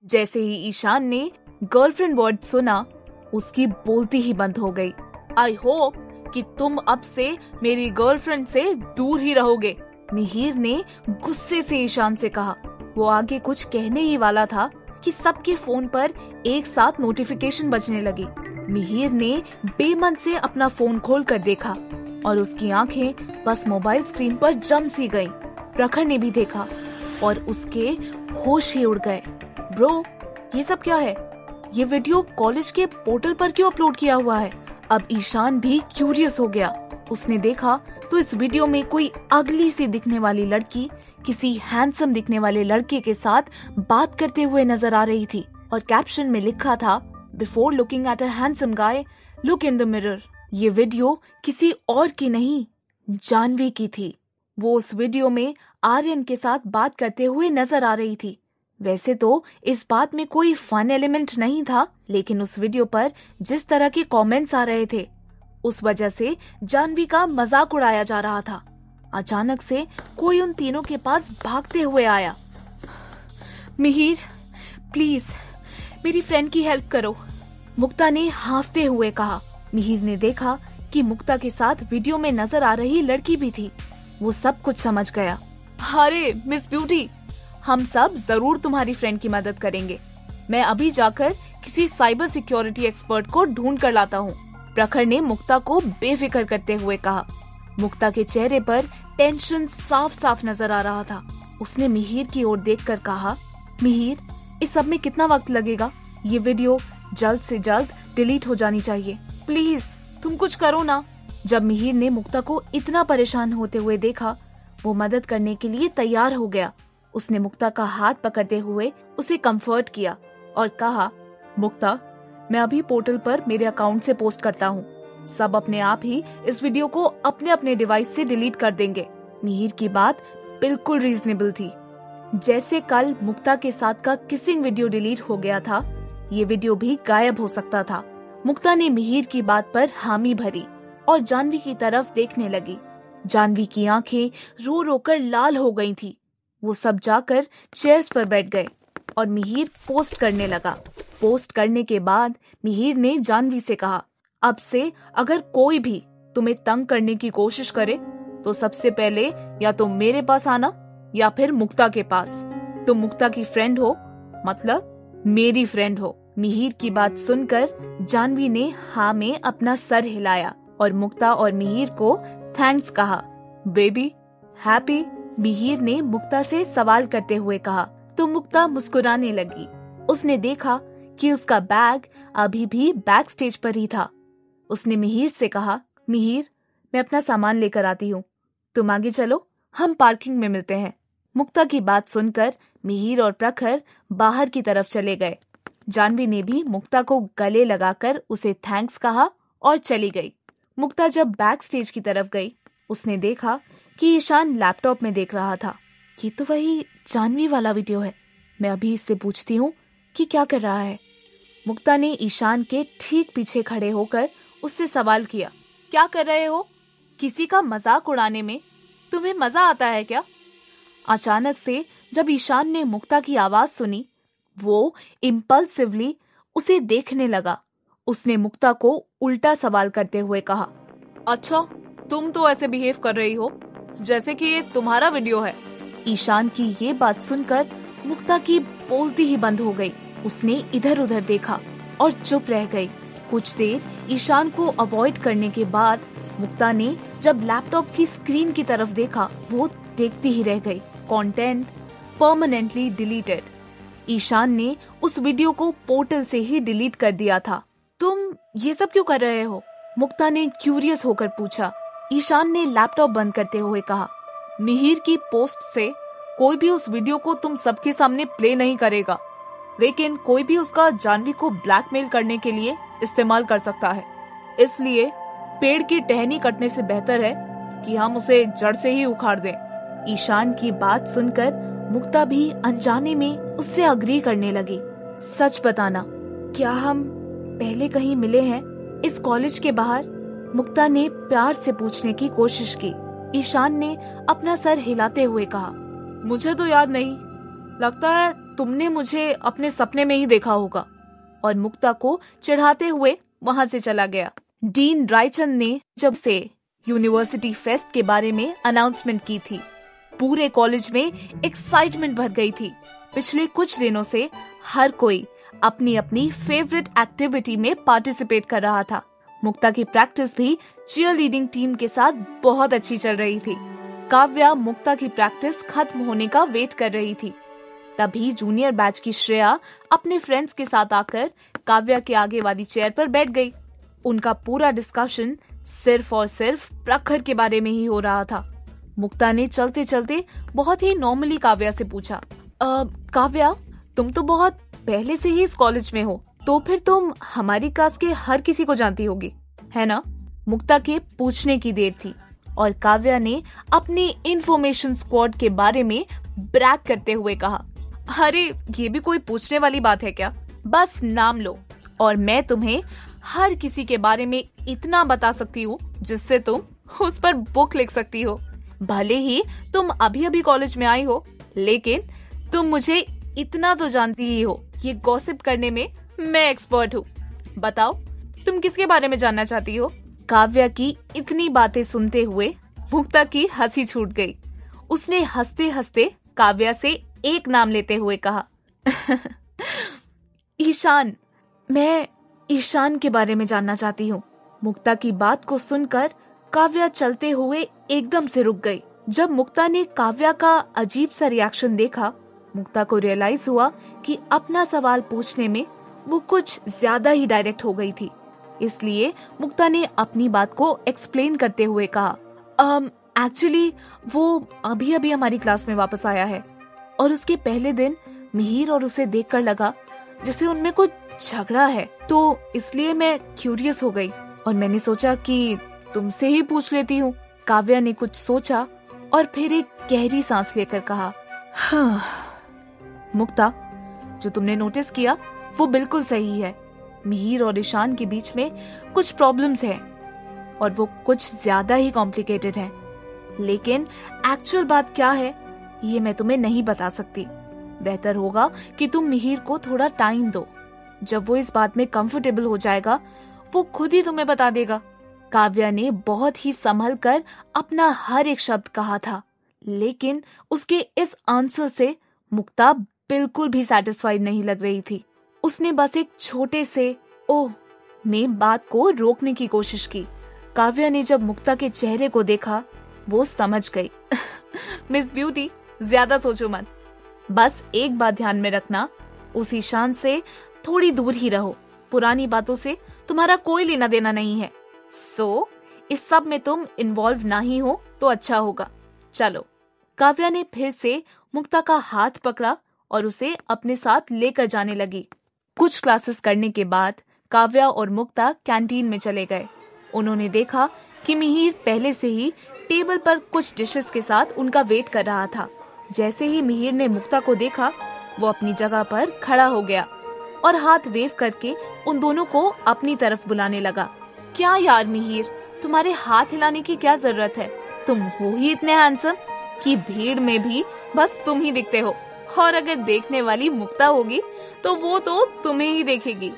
जैसे ही ईशान ने girlfriend word सुना, उसकी बोलती ही बंद हो गई। आई होप कि तुम अब से मेरी गर्लफ्रेंड से दूर ही रहोगे, मिहिर ने गुस्से से ईशान से कहा। वो आगे कुछ कहने ही वाला था कि सबके फोन पर एक साथ नोटिफिकेशन बजने लगी। मिहिर ने बेमन से अपना फोन खोल कर देखा और उसकी आंखें बस मोबाइल स्क्रीन पर जम सी गईं। प्रखर ने भी देखा और उसके होश ही उड़ गए। ब्रो, ये सब क्या है? ये वीडियो कॉलेज के पोर्टल पर क्यों अपलोड किया हुआ है? अब ईशान भी क्यूरियस हो गया। उसने देखा तो इस वीडियो में कोई अगली सी दिखने वाली लड़की किसी हैंडसम दिखने वाले लड़के के साथ बात करते हुए नजर आ रही थी और कैप्शन में लिखा था, before looking at a handsome guy, look in the mirror. ये वीडियो किसी और की नहीं, जानवी की थी। वो उस वीडियो में आर्यन के साथ बात करते हुए नजर आ रही थी। वैसे तो इस बात में कोई फन एलिमेंट नहीं था, लेकिन उस वीडियो पर जिस तरह के कमेंट्स आ रहे थे, उस वजह से जानवी का मजाक उड़ाया जा रहा था। अचानक से कोई उन तीनों के पास भागते हुए आया। मिहिर, प्लीज मेरी फ्रेंड की हेल्प करो, मुक्ता ने हांफते हुए कहा। मिहिर ने देखा कि मुक्ता के साथ वीडियो में नजर आ रही लड़की भी थी। वो सब कुछ समझ गया। अरे मिस ब्यूटी, हम सब जरूर तुम्हारी फ्रेंड की मदद करेंगे। मैं अभी जाकर किसी साइबर सिक्योरिटी एक्सपर्ट को ढूंढ कर लाता हूँ, प्रखर ने मुक्ता को बेफिक्र करते हुए कहा। मुक्ता के चेहरे पर टेंशन साफ साफ नजर आ रहा था। उसने मिहिर की ओर देखकर कहा, मिहिर, इस सब में कितना वक्त लगेगा? ये वीडियो जल्द से जल्द डिलीट हो जानी चाहिए। प्लीज तुम कुछ करो ना। जब मिहिर ने मुक्ता को इतना परेशान होते हुए देखा, वो मदद करने के लिए तैयार हो गया। उसने मुक्ता का हाथ पकड़ते हुए उसे कंफर्ट किया और कहा, मुक्ता, मैं अभी पोर्टल पर मेरे अकाउंट से पोस्ट करता हूँ। सब अपने आप ही इस वीडियो को अपने अपने डिवाइस से डिलीट कर देंगे। मिहिर की बात बिल्कुल रीजनेबल थी। जैसे कल मुक्ता के साथ का किसिंग वीडियो डिलीट हो गया था, ये वीडियो भी गायब हो सकता था। मुक्ता ने मिहिर की बात पर हामी भरी और जानवी की तरफ देखने लगी। जानवी की आंखें रो रो कर लाल हो गई थी। वो सब जाकर चेयर्स पर बैठ गए और मिहिर पोस्ट करने लगा। पोस्ट करने के बाद मिहिर ने जानवी से कहा, अब से अगर कोई भी तुम्हें तंग करने की कोशिश करे तो सबसे पहले या तो मेरे पास आना या फिर मुक्ता के पास। तुम मुक्ता की फ्रेंड हो, मतलब मेरी फ्रेंड हो। मिहिर की बात सुनकर जानवी ने हाँ में अपना सर हिलाया और मुक्ता और मिहिर को थैंक्स कहा। Baby happy? मिहिर ने मुक्ता से सवाल करते हुए कहा तो मुक्ता मुस्कुराने लगी। उसने देखा कि उसका बैग अभी भी बैक स्टेज पर ही था। उसने मिहिर से कहा, मिहिर, मैं अपना सामान लेकर आती हूँ, तुम आगे चलो, हम पार्किंग में मिलते हैं। मुक्ता की बात सुनकर मिहिर और प्रखर बाहर की तरफ चले गए। जानवी ने भी मुक्ता को गले लगाकर उसे थैंक्स कहा और चली गई। मुक्ता जब बैक स्टेज की तरफ गई, उसने देखा कि ईशान लैपटॉप में देख रहा था। ये तो वही जानवी वाला वीडियो है, मैं अभी इससे पूछती हूँ कि क्या कर रहा है। मुक्ता ने ईशान के ठीक पीछे खड़े होकर उससे सवाल किया, क्या कर रहे हो? किसी का मजाक उड़ाने में तुम्हें मजा आता है क्या? अचानक से जब ईशान ने मुक्ता की आवाज सुनी, वो इम्पल्सिवली उसे देखने लगा। उसने मुक्ता को उल्टा सवाल करते हुए कहा, अच्छा, तुम तो ऐसे बिहेव कर रही हो जैसे कि ये तुम्हारा वीडियो है। ईशान की ये बात सुनकर मुक्ता की बोलती ही बंद हो गई। उसने इधर उधर देखा और चुप रह गई। कुछ देर ईशान को अवॉइड करने के बाद मुक्ता ने जब लैपटॉप की स्क्रीन की तरफ देखा, वो देखती ही रह गई। Content permanently deleted. ईशान ने उस वीडियो को पोर्टल से ही डिलीट कर दिया था। तुम ये सब क्यों कर रहे हो? मुक्ता ने क्यूरियस होकर पूछा। ईशान ने लैपटॉप बंद करते हुए कहा, मिहिर की पोस्ट से कोई भी उस वीडियो को तुम सबके सामने प्ले नहीं करेगा, लेकिन कोई भी उसका जानवी को ब्लैकमेल करने के लिए इस्तेमाल कर सकता है। इसलिए पेड़ की टहनी कटने से बेहतर है कि हम उसे जड़ से ही उखाड़ दें। ईशान की बात सुनकर मुक्ता भी अनजाने में उससे अग्री करने लगी। सच बताना, क्या हम पहले कहीं मिले हैं इस कॉलेज के बाहर? मुक्ता ने प्यार से पूछने की कोशिश की। ईशान ने अपना सर हिलाते हुए कहा, मुझे तो याद नहीं, लगता है तुमने मुझे अपने सपने में ही देखा होगा, और मुक्ता को चिढ़ाते हुए वहां से चला गया। डीन रायचंद ने जब से यूनिवर्सिटी फेस्ट के बारे में अनाउंसमेंट की थी, पूरे कॉलेज में एक्साइटमेंट भर गई थी। पिछले कुछ दिनों से हर कोई अपनी अपनी फेवरेट एक्टिविटी में पार्टिसिपेट कर रहा था। मुक्ता की प्रैक्टिस भी चीयर लीडिंग टीम के साथ बहुत अच्छी चल रही थी। काव्या मुक्ता की प्रैक्टिस खत्म होने का वेट कर रही थी। तभी जूनियर बैच की श्रेया अपने फ्रेंड्स के साथ आकर काव्या के आगे वाली चेयर पर बैठ गई। उनका पूरा डिस्कशन सिर्फ और सिर्फ प्रखर के बारे में ही हो रहा था। मुक्ता ने चलते चलते बहुत ही नॉर्मली काव्या से पूछा, काव्या, तुम तो बहुत पहले से ही इस कॉलेज में हो, तो फिर तुम हमारी क्लास के हर किसी को जानती होगी, है ना? मुक्ता के पूछने की देर थी और काव्या ने अपने इंफॉर्मेशन स्क्वाड के बारे में ब्रैग करते हुए कहा, अरे ये भी कोई पूछने वाली बात है क्या? बस नाम लो और मैं तुम्हें हर किसी के बारे में इतना बता सकती हूँ जिससे तुम उस पर बुक लिख सकती हो। भले ही तुम अभी अभी कॉलेज में आई हो, लेकिन तुम मुझे इतना तो जानती ही हो, ये गॉसिप करने में मैं एक्सपर्ट हूँ। बताओ, तुम किसके बारे में जानना चाहती हो? काव्या की इतनी बातें सुनते हुए मुक्ता की हंसी छूट गई। उसने हंसते हंसते काव्या से एक नाम लेते हुए कहा, ईशान, मैं ईशान के बारे में जानना चाहती हूँ। मुक्ता की बात को सुनकर काव्या चलते हुए एकदम से रुक गई। जब मुक्ता ने काव्या का अजीब सा रिएक्शन देखा, मुक्ता को रियलाइज हुआ कि अपना सवाल पूछने में वो कुछ ज्यादा ही डायरेक्ट हो गई थी। इसलिए मुक्ता ने अपनी बात को एक्सप्लेन करते हुए कहा, एक्चुअली वो अभी अभी हमारी क्लास में वापस आया है और उसके पहले दिन मिहिर और उसे देखकर लगा जैसे उनमें कुछ झगड़ा है, तो इसलिए मैं क्यूरियस हो गई और मैंने सोचा कि तुमसे ही पूछ लेती हूँ। काव्या ने कुछ सोचा और फिर एक गहरी सांस लेकर कहा, हाँ मुक्ता, जो तुमने नोटिस किया वो बिल्कुल सही है। मिहिर और ईशान के बीच में कुछ प्रॉब्लम्स हैं और वो कुछ ज्यादा ही कॉम्प्लिकेटेड है, लेकिन एक्चुअल बात क्या है ये मैं तुम्हें नहीं बता सकती। बेहतर होगा कि तुम मिहिर को थोड़ा टाइम दो। जब वो इस बात में कंफर्टेबल हो जाएगा वो खुद ही तुम्हें बता देगा। काव्या ने बहुत ही संभल कर अपना हर एक शब्द कहा था, लेकिन उसके इस आंसर से मुक्ता बिल्कुल भी सैटिस्फाइड नहीं लग रही थी। उसने बस एक छोटे से ओह में बात को रोकने की कोशिश की। काव्या ने जब मुक्ता के चेहरे को देखा वो समझ गई। मिस ब्यूटी, ज्यादा सोचो मत, बस एक बात ध्यान में रखना, उस ईशान से थोड़ी दूर ही रहो। पुरानी बातों से तुम्हारा कोई लेना देना नहीं है, सो इस सब में तुम इन्वॉल्व ना ही हो तो अच्छा होगा। चलो। काव्या ने फिर से मुक्ता का हाथ पकड़ा और उसे अपने साथ लेकर जाने लगी। कुछ क्लासेस करने के बाद काव्या और मुक्ता कैंटीन में चले गए। उन्होंने देखा कि मिहिर पहले से ही टेबल पर कुछ डिशेस के साथ उनका वेट कर रहा था। जैसे ही मिहिर ने मुक्ता को देखा, वो अपनी जगह पर खड़ा हो गया और हाथ वेव करके उन दोनों को अपनी तरफ बुलाने लगा। क्या यार मिहिर, तुम्हारे हाथ हिलाने की क्या जरूरत है? तुम हो ही इतने हैंडसम कि भीड़ में भी बस तुम ही दिखते हो, और अगर देखने वाली मुक्ता होगी तो वो तो तुम्हें ही देखेगी।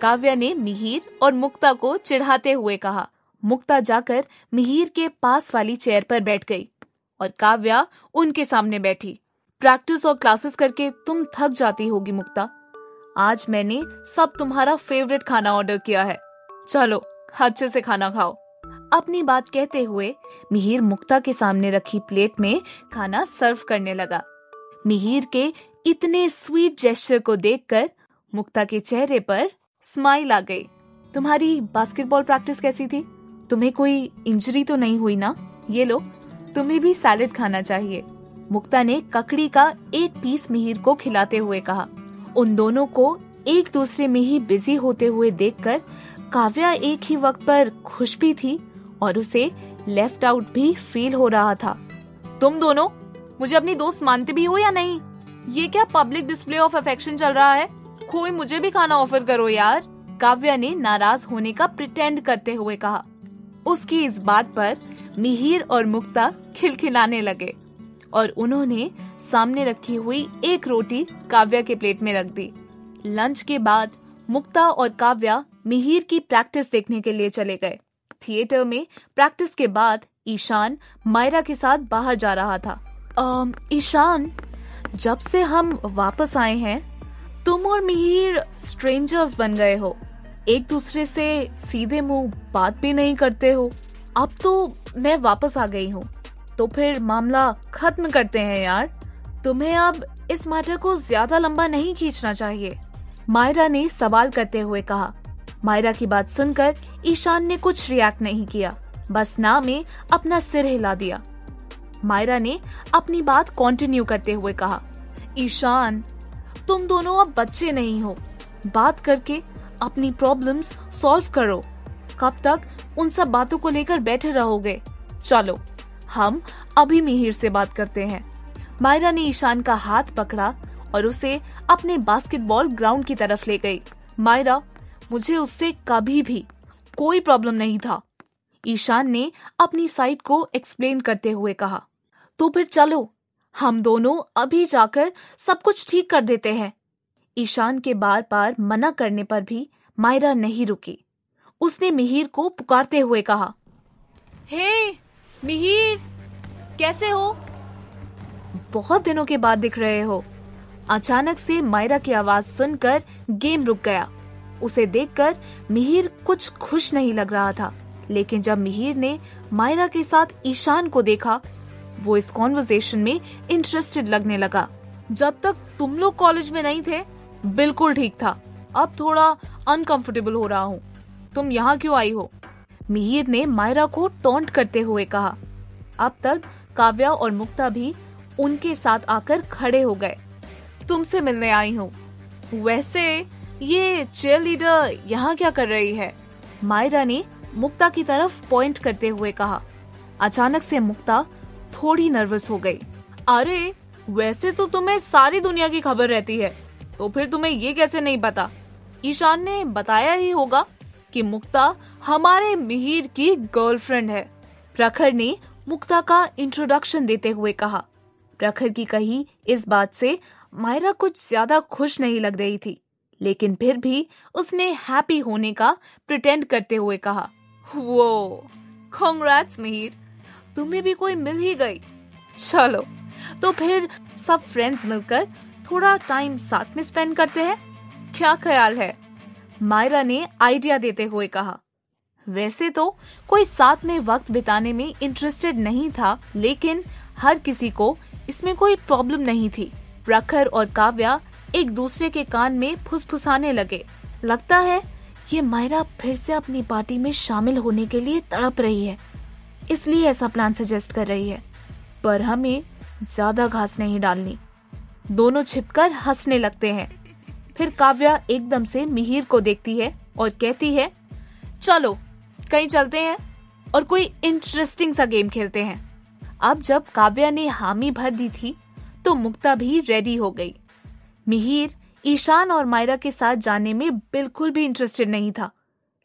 काव्या ने मिहिर और मुक्ता को चिढ़ाते हुए कहा। मुक्ता जाकर मिहिर के पास वाली चेयर पर बैठ गई और काव्या उनके सामने बैठी। प्रैक्टिस और क्लासेस करके तुम थक जाती होगी मुक्ता। आज मैंने सब तुम्हारा फेवरेट खाना ऑर्डर किया है, चलो अच्छे से खाना खाओ। अपनी बात कहते हुए मिहिर मुक्ता के सामने रखी प्लेट में खाना सर्व करने लगा। मिहिर के इतने स्वीट जेस्चर को देखकर मुक्ता के चेहरे पर स्माइल आ गई। तुम्हारी बास्केटबॉल प्रैक्टिस कैसी थी? तुम्हें कोई इंजरी तो नहीं हुई ना? ये लो, तुम्हें भी सैलेड खाना चाहिए। मुक्ता ने ककड़ी का एक पीस मिहिर को खिलाते हुए कहा। उन दोनों को एक दूसरे में ही बिजी होते हुए देखकर काव्या एक ही वक्त पर खुश भी थी और उसे लेफ्ट आउट भी फील हो रहा था। तुम दोनों मुझे अपनी दोस्त मानते भी हो या नहीं? ये क्या पब्लिक डिस्प्ले ऑफ अफेक्शन चल रहा है? कोई मुझे भी खाना ऑफर करो यार। काव्या ने नाराज होने का प्रिटेंड करते हुए कहा। उसकी इस बात पर मिहिर और मुक्ता खिलखिलाने लगे। और उन्होंने सामने रखी हुई एक रोटी काव्या के प्लेट में रख दी। लंच के बाद मुक्ता और काव्या मिहिर की प्रैक्टिस देखने के लिए चले गए। थिएटर में प्रैक्टिस के बाद ईशान मायरा के साथ बाहर जा रहा था। ईशान, जब से हम वापस आए हैं तुम और मिहिर स्ट्रेंजर्स बन गए हो, एक दूसरे से सीधे मुंह बात भी नहीं करते हो। अब तो मैं वापस आ गई हूँ, तो फिर मामला खत्म करते हैं यार। तुम्हें अब इस मैटर को ज्यादा लंबा नहीं खींचना चाहिए, मायरा ने सवाल करते हुए कहा। मायरा की बात सुनकर ईशान ने कुछ रिएक्ट नहीं किया, बस ना में अपना सिर हिला दिया। मायरा ने अपनी बात कंटिन्यू करते हुए कहा, ईशान, तुम दोनों अब बच्चे नहीं हो, बात करके अपनी प्रॉब्लम्स सॉल्व करो। कब तक उन सब बातों को लेकर बैठे रहोगे? चलो हम अभी मिहिर से बात करते हैं। मायरा ने ईशान का हाथ पकड़ा और उसे अपने बास्केटबॉल ग्राउंड की तरफ ले गई। मायरा, मुझे उससे कभी भी कोई प्रॉब्लम नहीं था, ईशान ने अपनी साइड को एक्सप्लेन करते हुए कहा। तो फिर चलो हम दोनों अभी जाकर सब कुछ ठीक कर देते हैं। ईशान के बार बार मना करने पर भी मायरा नहीं रुकी। उसने मिहिर को पुकारते हुए कहा, हे मिहिर, कैसे हो? बहुत दिनों के बाद दिख रहे हो। अचानक से मायरा की आवाज सुनकर गेम रुक गया। उसे देखकर मिहिर कुछ खुश नहीं लग रहा था, लेकिन जब मिहिर ने मायरा के साथ ईशान को देखा, वो इस कॉन्वर्सेशन में इंटरेस्टेड लगने लगा। जब तक तुम लोग कॉलेज में नहीं थे बिल्कुल ठीक था, अब थोड़ा अनकंफर्टेबल हो रहा हूँ। तुम यहाँ क्यों आई हो? मिहिर ने मायरा को टॉन्ट करते हुए कहा। अब तक काव्या और मुक्ता भी उनके साथ आकर खड़े हो गए। तुमसे मिलने आई हूँ। वैसे ये चीयर लीडर यहाँ क्या कर रही है? मायरा ने मुक्ता की तरफ पॉइंट करते हुए कहा। अचानक से मुक्ता थोड़ी नर्वस हो गई। अरे वैसे तो तुम्हें सारी दुनिया की खबर रहती है, तो फिर तुम्हें ये कैसे नहीं पता? ईशान ने बताया ही होगा कि मुक्ता हमारे मिहिर की गर्लफ्रेंड है, प्रखर ने मुक्ता का इंट्रोडक्शन देते हुए कहा। प्रखर की कही इस बात से मायरा कुछ ज्यादा खुश नहीं लग रही थी, लेकिन फिर भी उसने हैप्पी होने का प्रिटेंड करते हुए कहा, वो कांग्रेट्स मिहिर, तुम्हें भी कोई मिल ही गई। चलो तो फिर सब फ्रेंड्स मिलकर थोड़ा टाइम साथ में स्पेंड करते हैं, क्या ख्याल है? मायरा ने आइडिया देते हुए कहा। वैसे तो कोई साथ में वक्त बिताने में इंटरेस्टेड नहीं था, लेकिन हर किसी को इसमें कोई प्रॉब्लम नहीं थी। प्रखर और काव्या एक दूसरे के कान में फुसफुसाने लगे। लगता है ये मायरा फिर से अपनी पार्टी में शामिल होने के लिए तड़प रही है, इसलिए ऐसा प्लान सजेस्ट कर रही है, पर हमें ज्यादा घास नहीं डालनी। दोनों छिपकर हंसने लगते हैं। फिर काव्या एकदम से मिहिर को देखती है और कहती है, चलो कहीं चलते हैं और कोई इंटरेस्टिंग सा गेम खेलते हैं। अब जब काव्या ने हामी भर दी थी तो मुक्ता भी रेडी हो गई। मिहिर ईशान और मायरा के साथ जाने में बिल्कुल भी इंटरेस्टेड नहीं था,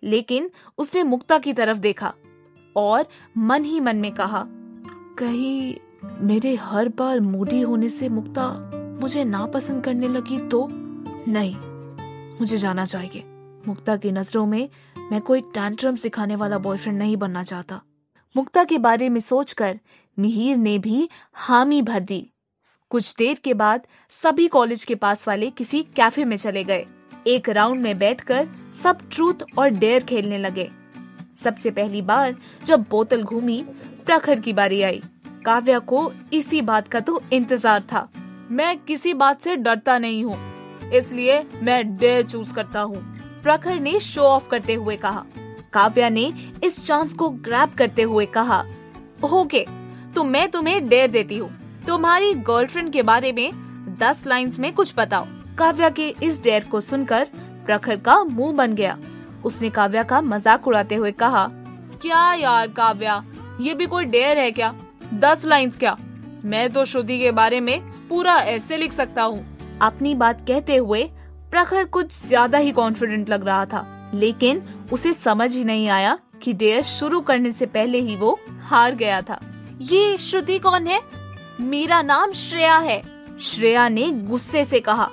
लेकिन उसने मुक्ता की तरफ देखा और मन ही मन में कहा, कहीं मेरे हर बार मूडी होने से मुक्ता मुझे नापसंद करने लगी तो? नहीं, मुझे जाना चाहिए। मुक्ता की नजरों में मैं कोई टैंट्रम सिखाने वाला बॉयफ्रेंड नहीं बनना चाहता। मुक्ता के बारे में सोचकर मिहिर ने भी हामी भर दी। कुछ देर के बाद सभी कॉलेज के पास वाले किसी कैफे में चले गए। एक राउंड में बैठकर सब ट्रूथ और डेयर खेलने लगे। सबसे पहली बार जब बोतल घूमी, प्रखर की बारी आई। काव्या को इसी बात का तो इंतजार था। मैं किसी बात से डरता नहीं हूँ, इसलिए मैं डेयर चूज करता हूँ, प्रखर ने शो ऑफ करते हुए कहा। काव्या ने इस चांस को ग्रैब करते हुए कहा, ओके, तो मैं तुम्हें डेयर देती हूँ। तुम्हारी गर्लफ्रेंड के बारे में 10 लाइंस में कुछ बताओ। काव्या के इस डेयर को सुनकर प्रखर का मुंह बन गया। उसने काव्या का मजाक उड़ाते हुए कहा, क्या यार काव्या, ये भी कोई डेयर है क्या? 10 लाइंस क्या? मैं तो श्रुति के बारे में पूरा ऐसे लिख सकता हूँ। अपनी बात कहते हुए प्रखर कुछ ज्यादा ही कॉन्फिडेंट लग रहा था, लेकिन उसे समझ ही नहीं आया कि डेयर शुरू करने से पहले ही वो हार गया था। ये श्रुति कौन है? मेरा नाम श्रेया है, श्रेया ने गुस्से से कहा।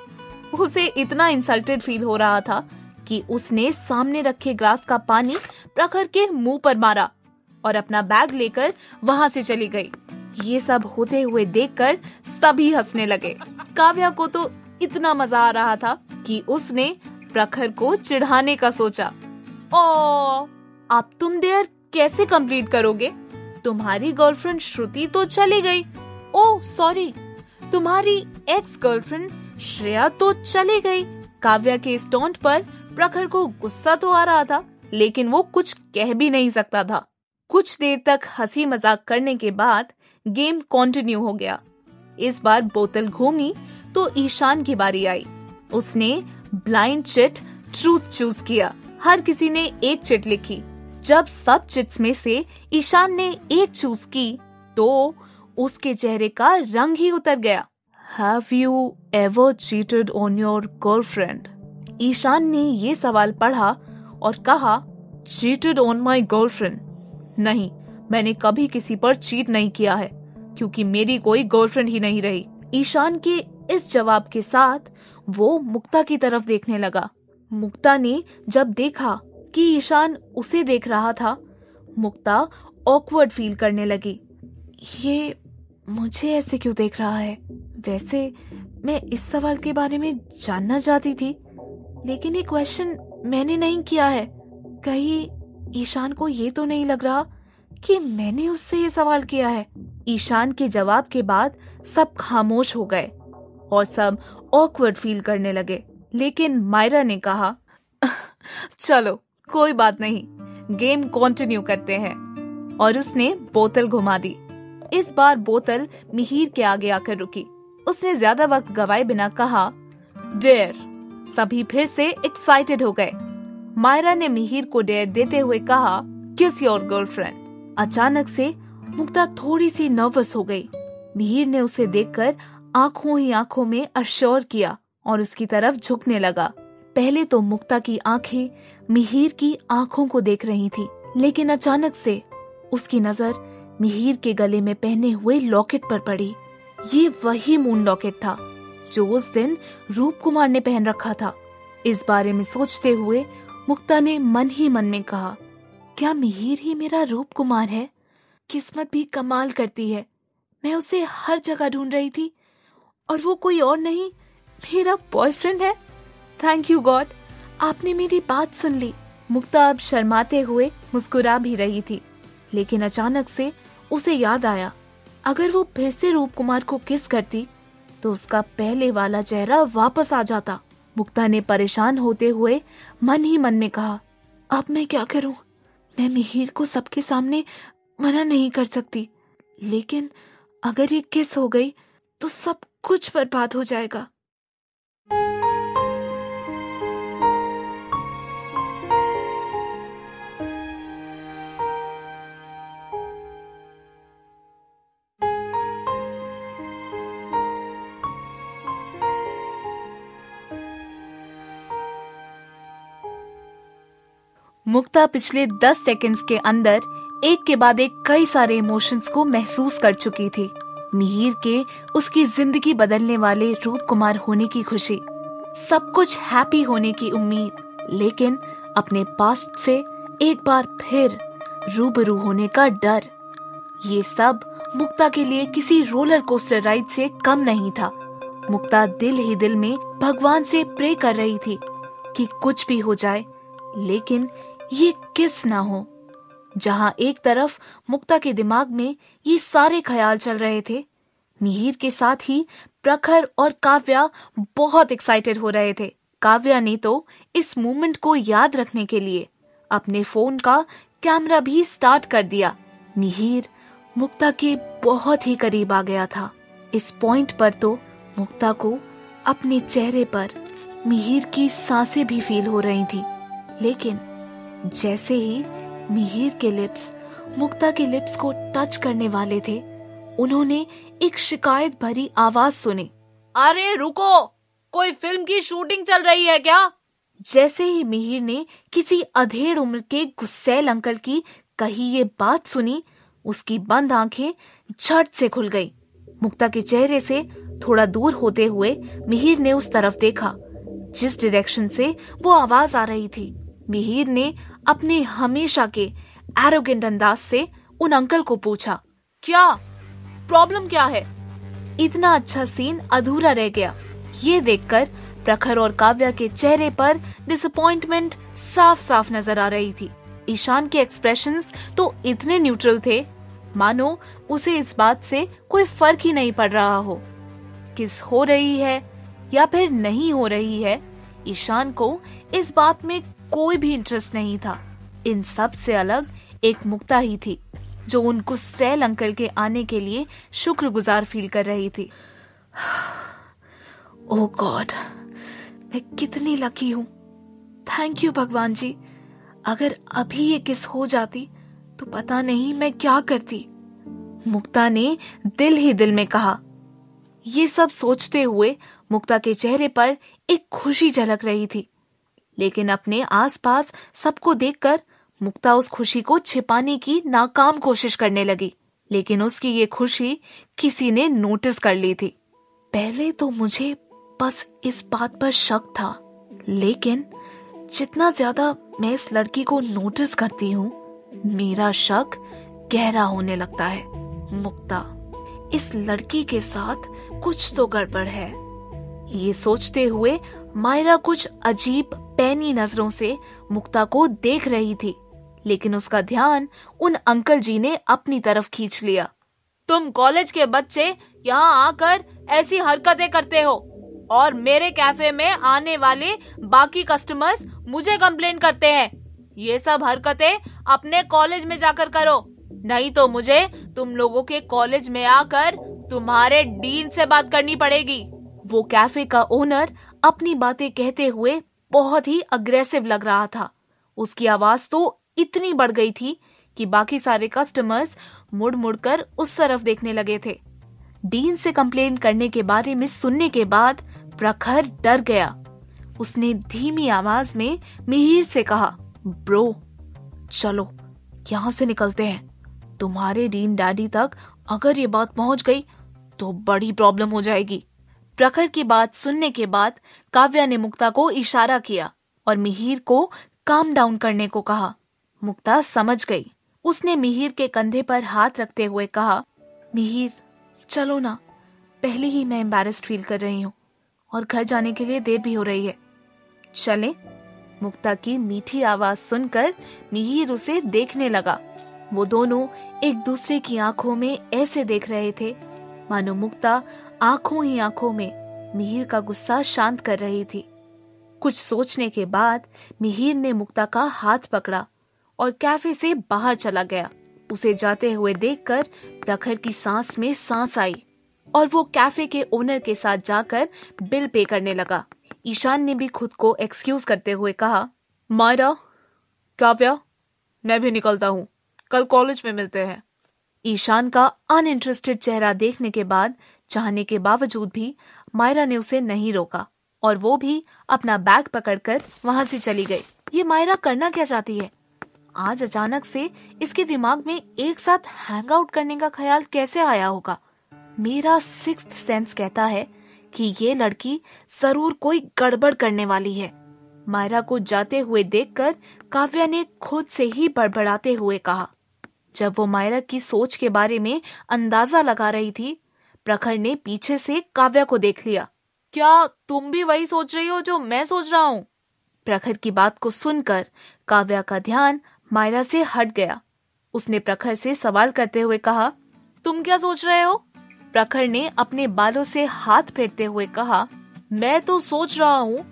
उसे इतना इंसल्टेड फील हो रहा था कि उसने सामने रखे ग्लास का पानी प्रखर के मुंह पर मारा और अपना बैग लेकर वहां से चली गई। ये सब होते हुए देखकर सभी हंसने लगे। काव्या को तो इतना मजा आ रहा था कि उसने प्रखर को चिढ़ाने का सोचा। ओ, अब तुम डेयर कैसे कंप्लीट करोगे? तुम्हारी गर्लफ्रेंड श्रुति तो चली गई। ओह सॉरी, तुम्हारी एक्स गर्लफ्रेंड श्रेया तो चली गई। काव्या के इस टोंट पर प्रखर को गुस्सा तो आ रहा था, लेकिन वो कुछ कह भी नहीं सकता था। कुछ देर तक हंसी मजाक करने के बाद गेम कंटिन्यू हो गया। इस बार बोतल घूमी तो ईशान की बारी आई। उसने ब्लाइंड चिट ट्रूथ चूज किया। हर किसी ने एक चिट लिखी। जब सब चिट्स में से ईशान ने एक चूज की तो उसके चेहरे का रंग ही उतर गया। Have you ever cheated on your girlfriend? Ishan ने ये सवाल पढ़ा और कहा, Cheated on my girlfriend? नहीं, मैंने कभी किसी पर चीट नहीं किया है, क्योंकि मेरी कोई गर्लफ्रेंड ही नहीं रही। ईशान के इस जवाब के साथ वो मुक्ता की तरफ देखने लगा। मुक्ता ने जब देखा कि ईशान उसे देख रहा था, मुक्ता ऑकवर्ड फील करने लगी। ये मुझे ऐसे क्यों देख रहा है? वैसे मैं इस सवाल के बारे में जानना चाहती थी, लेकिन ये क्वेश्चन मैंने नहीं किया है। कहीं ईशान को ये तो नहीं लग रहा कि मैंने उससे ये सवाल किया है? ईशान के जवाब के बाद सब खामोश हो गए और सब ऑकवर्ड फील करने लगे। लेकिन मायरा ने कहा, चलो कोई बात नहीं, गेम कंटिन्यू करते हैं, और उसने बोतल घुमा दी। इस बार बोतल मिहिर के आगे आकर रुकी। उसने ज्यादा वक्त गवाए बिना कहा, डेयर। सभी फिर से एक्साइटेड हो गए। मायरा ने मिहिर को डेयर देते हुए कहा, किस योर गर्लफ्रेंड। अचानक से मुक्ता थोड़ी सी नर्वस हो गई। मिहिर ने उसे देखकर आंखों ही आंखों में अश्योर किया और उसकी तरफ झुकने लगा। पहले तो मुक्ता की आंखें मिहिर की आंखों को देख रही थी, लेकिन अचानक से उसकी नजर मिहिर के गले में पहने हुए लॉकेट पर पड़ी। ये वही मून लॉकेट था जो उस दिन रूप कुमार ने पहन रखा था। इस बारे में सोचते हुए मुक्ता ने मन ही मन में कहा, क्या मिहिर ही मेरा रूप कुमार है? किस्मत भी कमाल करती है। मैं उसे हर जगह ढूंढ रही थी और वो कोई और नहीं, मेरा बॉयफ्रेंड है। थैंक यू गॉड, आपने मेरी बात सुन ली। मुक्ता अब शर्माते हुए मुस्कुरा भी रही थी, लेकिन अचानक से उसे याद आया, अगर वो फिर से रूप कुमार को किस करती तो उसका पहले वाला चेहरा वापस आ जाता। मुक्ता ने परेशान होते हुए मन ही मन में कहा, अब मैं क्या करूं? मैं मिहिर को सबके सामने मना नहीं कर सकती, लेकिन अगर ये किस हो गई तो सब कुछ बर्बाद हो जाएगा। मुक्ता पिछले 10 सेकंड्स के अंदर एक के बाद एक कई सारे इमोशंस को महसूस कर चुकी थी। मिहिर के उसकी जिंदगी बदलने वाले रूप कुमार होने की खुशी, सब कुछ हैप्पी होने की उम्मीद, लेकिन अपने पास्ट से एक बार फिर रूबरू होने का डर। ये सब मुक्ता के लिए किसी रोलर कोस्टर राइड से कम नहीं था। मुक्ता दिल ही दिल में भगवान से प्रे कर रही थी कि कुछ भी हो जाए, लेकिन ये किस ना हो। जहां एक तरफ मुक्ता के दिमाग में ये सारे ख्याल चल रहे थे, मिहिर के साथ ही प्रखर और काव्या बहुत एक्साइटेड हो रहे थे। काव्या ने तो इस मोमेंट को याद रखने के लिए अपने फोन का कैमरा भी स्टार्ट कर दिया। मिहिर मुक्ता के बहुत ही करीब आ गया था। इस पॉइंट पर तो मुक्ता को अपने चेहरे पर मिहिर की सांसें भी फील हो रही थी, लेकिन जैसे ही मिहिर के लिप्स मुक्ता के लिप्स को टच करने वाले थे, उन्होंने एक शिकायत भरी आवाज सुनी, अरे रुको, कोई फिल्म की शूटिंग चल रही है क्या? जैसे ही मिहिर ने किसी अधेड़ उम्र के गुस्सैल अंकल की कही ये बात सुनी, उसकी बंद आंखें झट से खुल गई। मुक्ता के चेहरे से थोड़ा दूर होते हुए मिहिर ने उस तरफ देखा जिस डायरेक्शन से वो आवाज आ रही थी। मिहिर ने अपने हमेशा के एरोगेंट अंदाज से उन अंकल को पूछा, क्या प्रॉब्लम क्या है? इतना अच्छा सीन अधूरा रह गया। ये देखकर प्रखर और काव्या के चेहरे पर डिसअपॉइंटमेंट साफ साफ नजर आ रही थी। ईशान के एक्सप्रेशंस तो इतने न्यूट्रल थे मानो उसे इस बात से कोई फर्क ही नहीं पड़ रहा हो। किस हो रही है या फिर नहीं हो रही है, ईशान को इस बात में कोई भी इंटरेस्ट नहीं था। इन सब से अलग एक मुक्ता ही थी जो उन गुस्सैल अंकल के आने के लिए शुक्रगुजार फील कर रही थी। ओह गॉड, मैं कितनी लकी हूँ। थैंक यू भगवान जी। अगर अभी ये किस हो जाती तो पता नहीं मैं क्या करती, मुक्ता ने दिल ही दिल में कहा। ये सब सोचते हुए मुक्ता के चेहरे पर एक खुशी झलक रही थी, लेकिन अपने आसपास सबको देखकर मुक्ता उस खुशी को छिपाने की नाकाम कोशिश करने लगी। लेकिन उसकी ये खुशी किसी ने नोटिस कर ली थी। पहले तो मुझे बस इस बात पर शक था, लेकिन जितना ज्यादा मैं इस लड़की को नोटिस करती हूँ, मेरा शक गहरा होने लगता है। मुक्ता, इस लड़की के साथ कुछ तो गड़बड़ है। ये सोचते हुए मायरा कुछ अजीब पैनी नजरों से मुक्ता को देख रही थी, लेकिन उसका ध्यान उन अंकल जी ने अपनी तरफ खींच लिया। तुम कॉलेज के बच्चे यहाँ आकर ऐसी हरकतें करते हो और मेरे कैफे में आने वाले बाकी कस्टमर्स मुझे कंप्लेन करते हैं। ये सब हरकतें अपने कॉलेज में जाकर करो, नहीं तो मुझे तुम लोगों के कॉलेज में आकर तुम्हारे डीन से बात करनी पड़ेगी। वो कैफे का ओनर अपनी बातें कहते हुए बहुत ही अग्रेसिव लग रहा था। उसकी आवाज तो इतनी बढ़ गई थी कि बाकी सारे कस्टमर्स मुड़ मुड़कर उस तरफ देखने लगे थे। डीन से कंप्लेन करने के बारे में सुनने के बाद प्रखर डर गया। उसने धीमी आवाज में मिहिर से कहा, ब्रो चलो यहाँ से निकलते हैं। तुम्हारे डीन डैडी तक अगर ये बात पहुंच गई तो बड़ी प्रॉब्लम हो जाएगी। प्रखर की बात सुनने के बाद काव्या ने मुक्ता को इशारा किया और मिहिर को काम डाउन करने को कहा। मुक्ता समझ गई। उसने मिहिर के कंधे पर हाथ रखते हुए कहा, मिहिर चलो ना, पहले ही मैं एम्बैरेस्ड फील कर रही हूँ और घर जाने के लिए देर भी हो रही है। चले? मुक्ता की मीठी आवाज सुनकर मिहिर उसे देखने लगा। वो दोनों एक दूसरे की आंखों में ऐसे देख रहे थे मानो मुक्ता आंखों ही आंखों में मिहिर का गुस्सा शांत कर रही थी। कुछ सोचने के बाद मिहिर ने मुक्ता का हाथ पकड़ा और कैफे से बाहर चला गया। उसे जाते हुए देखकर प्रखर की सांस में सांस आई और वो कैफे के ओनर के साथ जाकर बिल पे करने लगा। ईशान ने भी खुद को एक्सक्यूज करते हुए कहा, मायरा, काव्या, मैं भी निकलता हूँ, कल कॉलेज में मिलते हैं। ईशान का अनइंटरेस्टेड चेहरा देखने के बाद चाहने के बावजूद भी मायरा ने उसे नहीं रोका और वो भी अपना बैग पकड़कर वहां से चली गई। ये मायरा करना क्या चाहती है? आज अचानक से इसके दिमाग में एक साथ हैंग आउट करने का ख्याल कैसे आया होगा? मेरा सिक्स्थ सेंस कहता है कि ये लड़की जरूर कोई गड़बड़ करने वाली है। मायरा को जाते हुए देखकर काव्या ने खुद से ही बड़बड़ाते हुए कहा। जब वो मायरा की सोच के बारे में अंदाजा लगा रही थी, प्रखर ने पीछे से काव्या को देख लिया। क्या तुम भी वही सोच रही हो जो मैं सोच रहा हूँ? प्रखर की बात को सुनकर काव्या का ध्यान मायरा से हट गया। उसने प्रखर से सवाल करते हुए कहा, तुम क्या सोच रहे हो? प्रखर ने अपने बालों से हाथ फेरते हुए कहा, मैं तो सोच रहा हूँ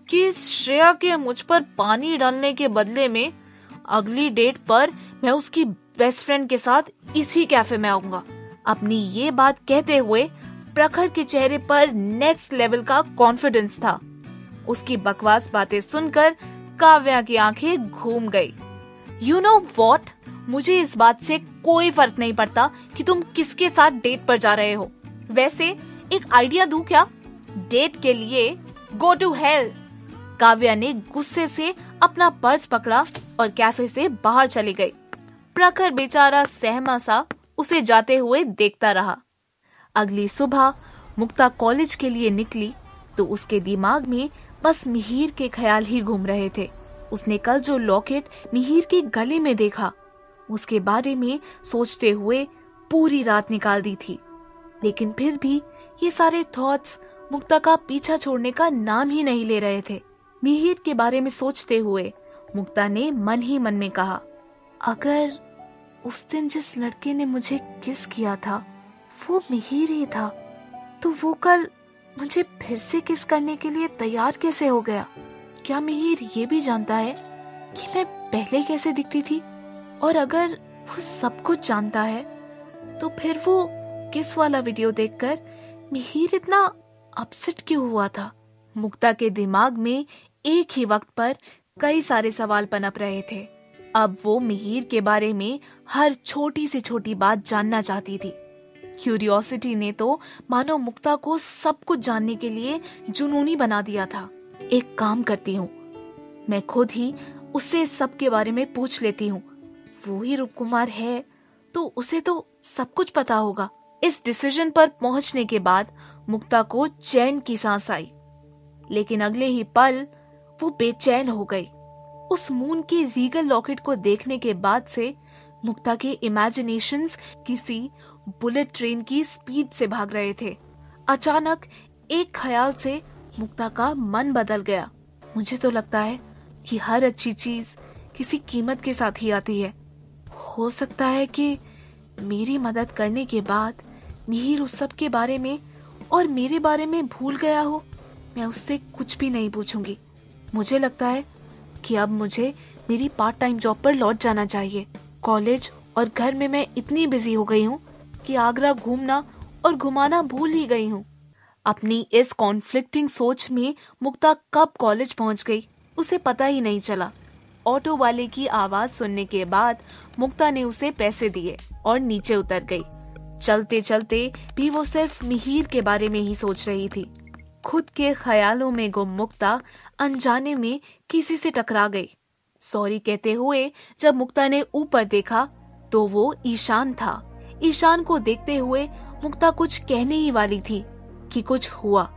कि श्रेया के मुझ पर पानी डालने के बदले में अगली डेट पर मैं उसकी बेस्ट फ्रेंड के साथ इसी कैफे में आऊंगा। अपनी ये बात कहते हुए प्रखर के चेहरे पर नेक्स्ट लेवल का कॉन्फिडेंस था। उसकी बकवास बातें सुनकर काव्या की आंखें घूम गई। यू नो व्हाट, मुझे इस बात से कोई फर्क नहीं पड़ता कि तुम किसके साथ डेट पर जा रहे हो। वैसे एक आइडिया दूं क्या? डेट के लिए गो टू हेल। काव्या ने गुस्से से अपना पर्स पकड़ा और कैफे से बाहर चली गई। प्रखर बेचारा सहमा सा उसे जाते हुए देखता रहा। अगली सुबह मुक्ता कॉलेज के लिए निकली तो उसके दिमाग में बस मिहिर के ख्याल ही घूम रहे थे। उसने कल जो लॉकेट मिहिर के गले में देखा, उसके बारे में सोचते हुए पूरी रात निकाल दी थी। लेकिन फिर भी ये सारे थॉट्स मुक्ता का पीछा छोड़ने का नाम ही नहीं ले रहे थे। मिहिर के बारे में सोचते हुए मुक्ता ने मन ही मन में कहा, अगर उस दिन जिस लड़के ने मुझे किस किया था वो मिहिर ही था, तो वो कल मुझे फिर से किस करने के लिए तैयार कैसे हो गया? क्या मिहिर ये भी जानता है कि मैं पहले कैसे दिखती थी? और अगर वो सब कुछ जानता है तो फिर वो किस वाला वीडियो देखकर मिहिर इतना अपसेट क्यों हुआ था? मुक्ता के दिमाग में एक ही वक्त पर कई सारे सवाल पनप रहे थे। अब वो मिहिर के बारे में हर छोटी से छोटी बात जानना चाहती थी। क्यूरियोसिटी ने तो मानो मुक्ता को सब कुछ जानने के लिए जुनूनी बना दिया था। एक काम करती हूँ, मैं खुद ही उससे सब के बारे में पूछ लेती हूँ। वो ही रूपकुमार है तो उसे तो सब कुछ पता होगा। इस डिसीजन पर पहुंचने के बाद मुक्ता को चैन की सांस आई, लेकिन अगले ही पल वो बेचैन हो गई। उस मून के रीगल लॉकेट को देखने के बाद से मुक्ता के इमेजिनेशंस किसी बुलेट ट्रेन की स्पीड से भाग रहे थे। अचानक एक ख्याल से मुक्ता का मन बदल गया। मुझे तो लगता है कि हर अच्छी चीज किसी कीमत के साथ ही आती है। हो सकता है कि मेरी मदद करने के बाद मिहिर उस सब के बारे में और मेरे बारे में भूल गया हो। मैं उससे कुछ भी नहीं पूछूंगी। मुझे लगता है कि अब मुझे मेरी पार्ट टाइम जॉब पर लौट जाना चाहिए। कॉलेज और घर में मैं इतनी बिजी हो गई हूँ कि आगरा घूमना और घुमाना भूल ही गई हूँ। अपनी इस कॉन्फ्लिक्टिंग सोच में मुक्ता कब कॉलेज पहुंच गई उसे पता ही नहीं चला। ऑटो वाले की आवाज सुनने के बाद मुक्ता ने उसे पैसे दिए और नीचे उतर गई। चलते चलते भी वो सिर्फ मिहिर के बारे में ही सोच रही थी। खुद के ख्यालों में गुम मुक्ता अनजाने में किसी से टकरा गई। सॉरी कहते हुए जब मुक्ता ने ऊपर देखा तो वो ईशान था। ईशान को देखते हुए मुक्ता कुछ कहने ही वाली थी कि कुछ हुआ।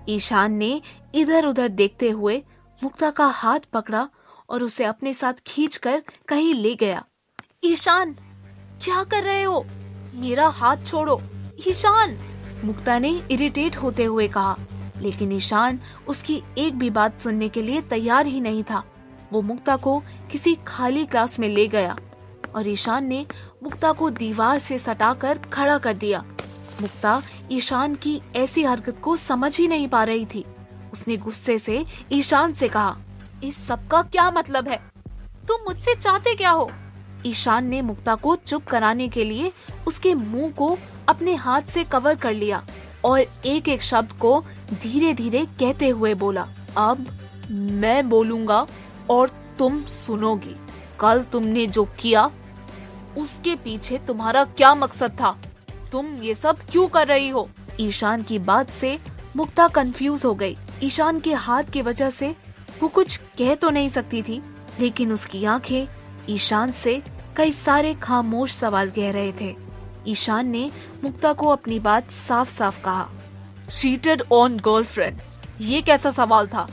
ईशान ने इधर उधर देखते हुए मुक्ता का हाथ पकड़ा और उसे अपने साथ खींचकर कहीं ले गया। ईशान, क्या कर रहे हो? मेरा हाथ छोड़ो ईशान, मुक्ता ने इरिटेट होते हुए कहा। लेकिन ईशान उसकी एक भी बात सुनने के लिए तैयार ही नहीं था। वो मुक्ता को किसी खाली क्लास में ले गया और ईशान ने मुक्ता को दीवार से सटाकर खड़ा कर दिया। मुक्ता ईशान की ऐसी हरकत को समझ ही नहीं पा रही थी। उसने गुस्से से ईशान से कहा, इस सब का क्या मतलब है? तुम मुझसे चाहते क्या हो? ईशान ने मुक्ता को चुप कराने के लिए उसके मुंह को अपने हाथ से कवर कर लिया और एक एक शब्द को धीरे धीरे कहते हुए बोला, अब मैं बोलूंगा और तुम सुनोगी। कल तुमने जो किया उसके पीछे तुम्हारा क्या मकसद था? तुम ये सब क्यों कर रही हो? ईशान की बात से मुक्ता कंफ्यूज हो गई। ईशान के हाथ की वजह से वो कुछ कह तो नहीं सकती थी, लेकिन उसकी आंखें ईशान से कई सारे खामोश सवाल कह रहे थे। ईशान ने मुक्ता को अपनी बात साफ साफ कहा, चीटेड ऑन गर्लफ्रेंड, ये कैसा सवाल था?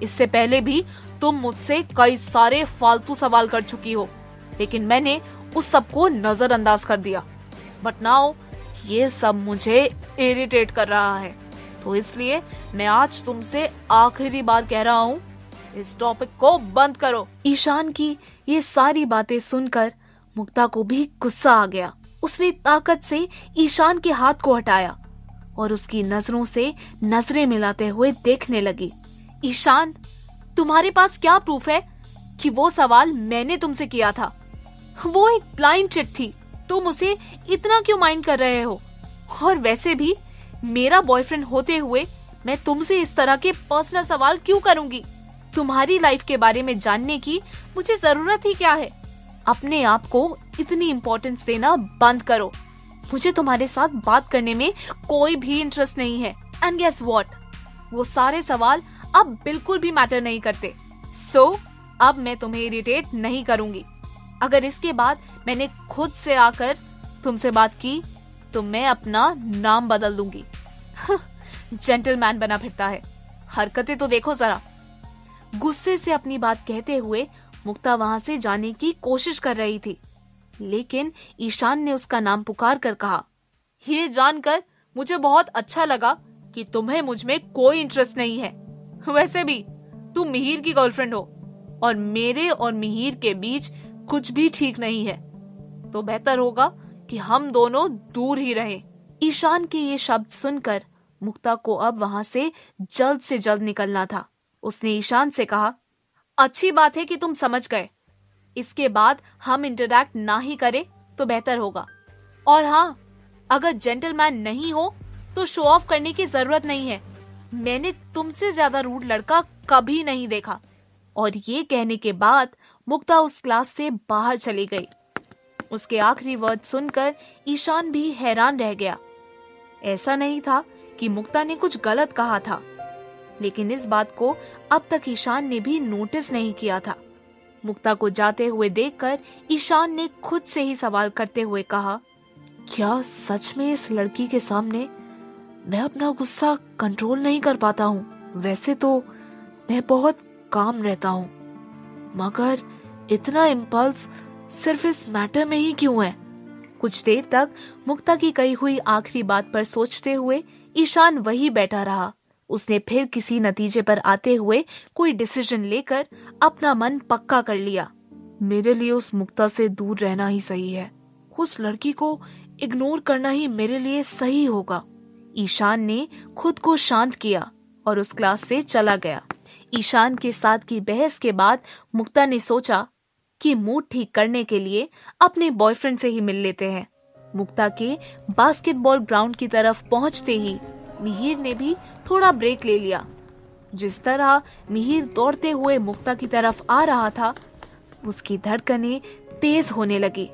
इससे पहले भी तुम मुझसे कई सारे फालतू सवाल कर चुकी हो, लेकिन मैंने उस सब को नजरअंदाज कर दिया। बट नाउ ये सब मुझे इरिटेट कर रहा है, तो इसलिए मैं आज तुमसे आखिरी बार कह रहा हूँ, इस टॉपिक को बंद करो। ईशान की ये सारी बातें सुनकर मुक्ता को भी गुस्सा आ गया। उसने ताकत से ईशान के हाथ को हटाया और उसकी नजरों से नजरें मिलाते हुए देखने लगी। ईशान, तुम्हारे पास क्या प्रूफ है कि वो सवाल मैंने तुमसे किया था? वो एक ब्लाइंड चिट थी, तुम उसे इतना क्यों माइंड कर रहे हो? और वैसे भी मेरा बॉयफ्रेंड होते हुए मैं तुमसे इस तरह के पर्सनल सवाल क्यों करूंगी? तुम्हारी लाइफ के बारे में जानने की मुझे जरूरत ही क्या है? अपने आप को इतनी इम्पोर्टेंस देना बंद करो। मुझे तुम्हारे साथ बात करने में कोई भी इंटरेस्ट नहीं है। एंड गेस व्हाट, वो सारे सवाल अब बिल्कुल भी मैटर नहीं करते। सो अब मैं तुम्हें इरिटेट नहीं करूंगी। अगर इसके बाद मैंने खुद से आकर तुमसे बात की तो मैं अपना नाम बदल दूंगी। जेंटलमैन बना फिरता है, हरकतें तो देखो जरा। गुस्से से अपनी बात कहते हुए मुक्ता वहां से जाने की कोशिश कर रही थी, लेकिन ईशान ने उसका नाम पुकार कर कहा, ये जानकर मुझे बहुत अच्छा लगा कि तुम्हें मुझ में कोई इंटरेस्ट नहीं है। वैसे भी तुम मिहिर की गर्लफ्रेंड हो और मेरे और मिहिर के बीच कुछ भी ठीक नहीं है, तो बेहतर होगा कि हम दोनों दूर ही रहें। ईशान के ये शब्द सुनकर मुक्ता को अब वहां से जल्द निकलना था। उसने ईशान से कहा, अच्छी बात है कि तुम समझ गए, इसके बाद हम इंटरैक्ट ना ही करें तो बेहतर होगा। और हाँ, अगर जेंटलमैन नहीं हो तो शो ऑफ करने की जरूरत नहीं है। मैंने तुमसे ज्यादा रूड लड़का कभी नहीं देखा। और ये कहने के बाद मुक्ता उस क्लास से बाहर चली गई। उसके आखिरी वर्ड सुनकर ईशान भी हैरान रह गया। ऐसा नहीं था कि मुक्ता ने कुछ गलत कहा था, लेकिन इस बात को अब तक ईशान ने भी नोटिस नहीं किया था। मुक्ता को जाते हुए देखकर ईशान ने खुद से ही सवाल करते हुए कहा, क्या सच में इस लड़की के सामने मैं अपना गुस्सा कंट्रोल नहीं कर पाता हूँ? वैसे तो मैं बहुत काम रहता हूँ, मगर इतना इम्पल्स सिर्फ इस मैटर में ही क्यों है? कुछ देर तक मुक्ता की कही हुई आखिरी बात पर सोचते हुए ईशान वही बैठा रहा। उसने फिर किसी नतीजे पर आते हुए कोई डिसीजन लेकर अपना मन पक्का कर लिया। मेरे लिए उस मुक्ता से दूर रहना ही सही है। उस लड़की को इग्नोर करना ही मेरे लिए सही होगा। ईशान ने खुद को शांत किया और उस क्लास से चला गया। ईशान के साथ की बहस के बाद मुक्ता ने सोचा कि मूड ठीक करने के लिए अपने बॉयफ्रेंड से ही मिल लेते हैं। मुक्ता के बास्केटबॉल ग्राउंड की तरफ पहुंचते ही मिहिर ने भी थोड़ा ब्रेक ले लिया। जिस तरह मिहिर दौड़ते हुए मुक्ता की तरफ आ रहा था, उसकी धड़कनें तेज होने लगी।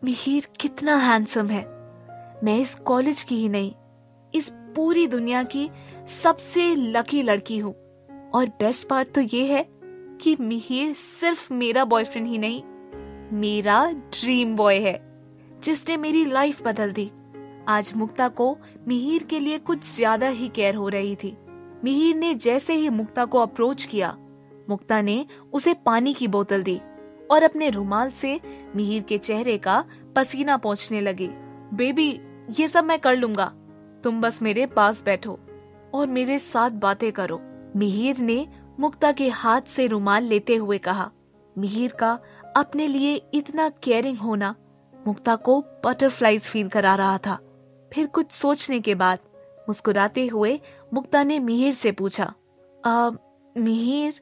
मिहिर कितना हैंडसम है। मैं इस कॉलेज की ही नहीं, इस पूरी दुनिया की सबसे लकी लड़की हूँ। और बेस्ट पार्ट तो ये है कि मिहिर सिर्फ मेरा बॉयफ्रेंड ही नहीं, मेरा ड्रीम बॉय है, जिसने मेरी लाइफ बदल दी। आज मुक्ता को मिहिर के लिए कुछ ज्यादा ही केयर हो रही थी। मिहिर ने जैसे ही मुक्ता को अप्रोच किया, मुक्ता ने उसे पानी की बोतल दी और अपने रुमाल से मिहिर के चेहरे का पसीना पोंछने लगी। बेबी, ये सब मैं कर लूंगा, तुम बस मेरे पास बैठो और मेरे साथ बातें करो। मिहिर ने मुक्ता के हाथ से रुमाल लेते हुए कहा। मिहिर का अपने लिए इतना केयरिंग होना मुक्ता को बटरफ्लाइज फील करा रहा था। फिर कुछ सोचने के बाद मुस्कुराते हुए मुक्ता ने मिहिर से पूछा, मिहिर,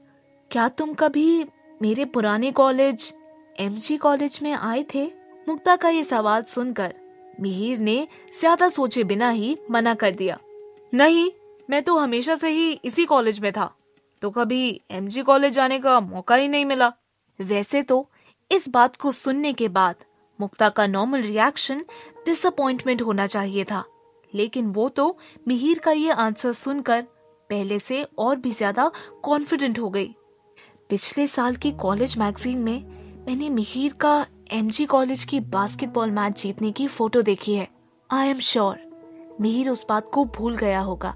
क्या तुम कभी मेरे पुराने कॉलेज एमजी कॉलेज में आए थे? मुक्ता का ये सवाल सुनकर मिहिर ने ज्यादा सोचे बिना ही मना कर दिया। नहीं, मैं तो हमेशा से ही इसी कॉलेज में था, तो कभी एमजी कॉलेज जाने का मौका ही नहीं मिला। वैसे तो इस बात को सुनने के बाद मुक्ता का नॉर्मल रिएक्शन डिसअपॉइंटमेंट होना चाहिए था, लेकिन वो तो मिहिर का ये आंसर सुनकर पहले से और भी ज्यादा कॉन्फिडेंट हो गई। पिछले साल की कॉलेज मैगजीन में मैंने मिहिर का एमजी कॉलेज की बास्केटबॉल मैच जीतने की फोटो देखी है। आई एम श्योर मिहिर उस बात को भूल गया होगा।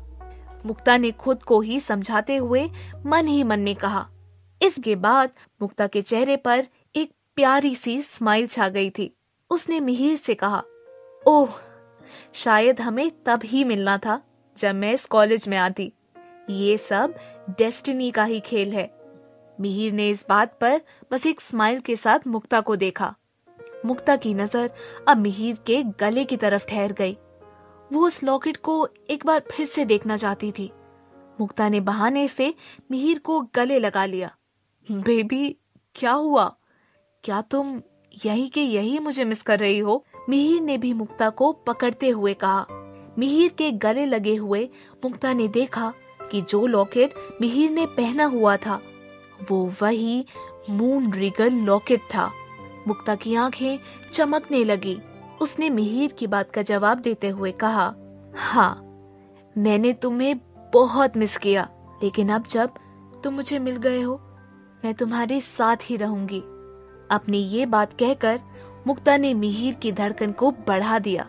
मुक्ता ने खुद को ही समझाते हुए मन ही मन में कहा। इसके बाद मुक्ता के चेहरे पर एक प्यारी सी स्माइल छा गई थी। उसने मिहिर से कहा, ओह, शायद हमें तब ही मिलना था जब मैं इस कॉलेज में आती। ये सब डेस्टिनी का ही खेल है। मिहिर ने इस बात पर बस एक स्माइल के साथ मुक्ता को देखा। मुक्ता की नजर अब मिहिर के गले की तरफ ठहर गई। वो उस लॉकेट को एक बार फिर से देखना चाहती थी। मुक्ता ने बहाने से मिहिर को गले लगा लिया। बेबी, क्या हुआ? क्या तुम यही के यही मुझे मिस कर रही हो? मिहिर ने भी मुक्ता को पकड़ते हुए कहा। मिहिर के गले लगे हुए मुक्ता ने देखा कि जो लॉकेट मिहिर ने पहना हुआ था वो वही मून रिगल लॉकेट था। मुक्ता की आंखें चमकने लगी। उसने मिहिर की बात का जवाब देते हुए कहा, हाँ, मैंने तुम्हें बहुत मिस किया, लेकिन अब जब तुम मुझे मिल गए हो, मैं तुम्हारे साथ ही रहूंगी। अपनी ये बात कहकर मुक्ता ने मिहिर की धड़कन को बढ़ा दिया।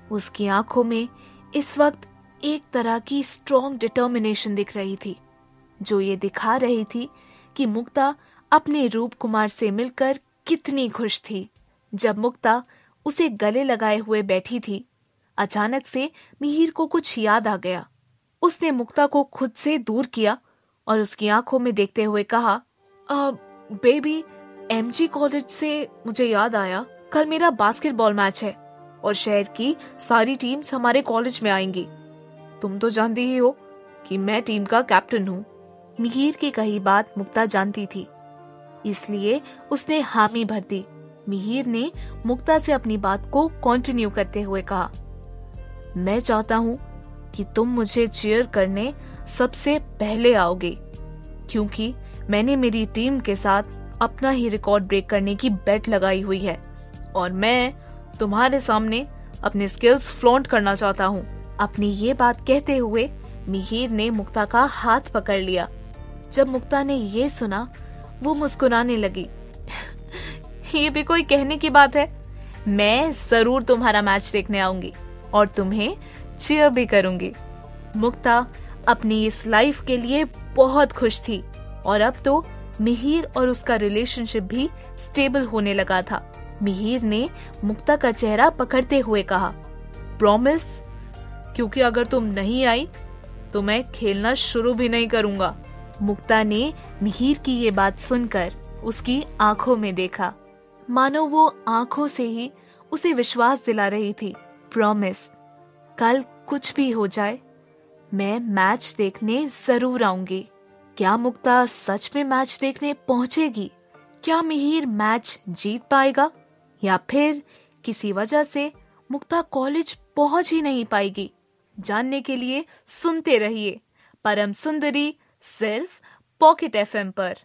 उसकी आंखों में इस वक्त एक तरह की स्ट्रॉन्ग डिटर्मिनेशन दिख रही थी, जो ये दिखा रही थी कि मुक्ता अपने रूप कुमार से मिलकर कितनी खुश थी। जब मुक्ता उसे गले लगाए हुए बैठी थी, अचानक से मिहिर को कुछ याद आ गया। उसने मुक्ता को खुद से दूर किया और उसकी आंखों में देखते हुए कहा, बेबी, एमजी कॉलेज से मुझे याद आया, कल मेरा बास्केटबॉल मैच है और शहर की सारी टीम्स हमारे कॉलेज में आएंगी। तुम तो जानती ही हो कि मैं टीम का कैप्टन हूँ। मिहिर की कही बात मुक्ता जानती थी, इसलिए उसने हामी भर दी। मिहिर ने मुक्ता से अपनी बात को कंटिन्यू करते हुए कहा, मैं चाहता हूँ कि तुम मुझे चीयर करने सबसे पहले आओगे, क्योंकि मैंने मेरी टीम के साथ अपना ही रिकॉर्ड ब्रेक करने की बेट लगाई हुई है और मैं तुम्हारे सामने अपने स्किल्स फ्लॉन्ट करना चाहता हूँ। अपनी ये बात कहते हुए मिहिर ने मुक्ता का हाथ पकड़ लिया। जब मुक्ता ने ये सुना, वो मुस्कुराने लगी। ये भी कोई कहने की बात है? मैं जरूर तुम्हारा मैच देखने आऊंगी और तुम्हें चीयर भी करूंगी। मुक्ता अपनी इस लाइफ के लिए बहुत खुश थी और अब तो मिहिर और उसका रिलेशनशिप भी स्टेबल होने लगा था। मिहिर ने मुक्ता का चेहरा पकड़ते हुए कहा, प्रॉमिस? क्योंकि अगर तुम नहीं आई तो मैं खेलना शुरू भी नहीं करूंगा। मुक्ता ने मिहिर की ये बात सुनकर उसकी आंखों में देखा, मानो वो आंखों से ही उसे विश्वास दिला रही थी। प्रॉमिस, कल कुछ भी हो जाए मैं मैच देखने जरूर आऊंगी। क्या मुक्ता सच में मैच देखने पहुंचेगी? क्या मिहिर मैच जीत पाएगा या फिर किसी वजह से मुक्ता कॉलेज पहुंच ही नहीं पाएगी? जानने के लिए सुनते रहिए परम सुंदरी, सिर्फ पॉकेट एफएम पर।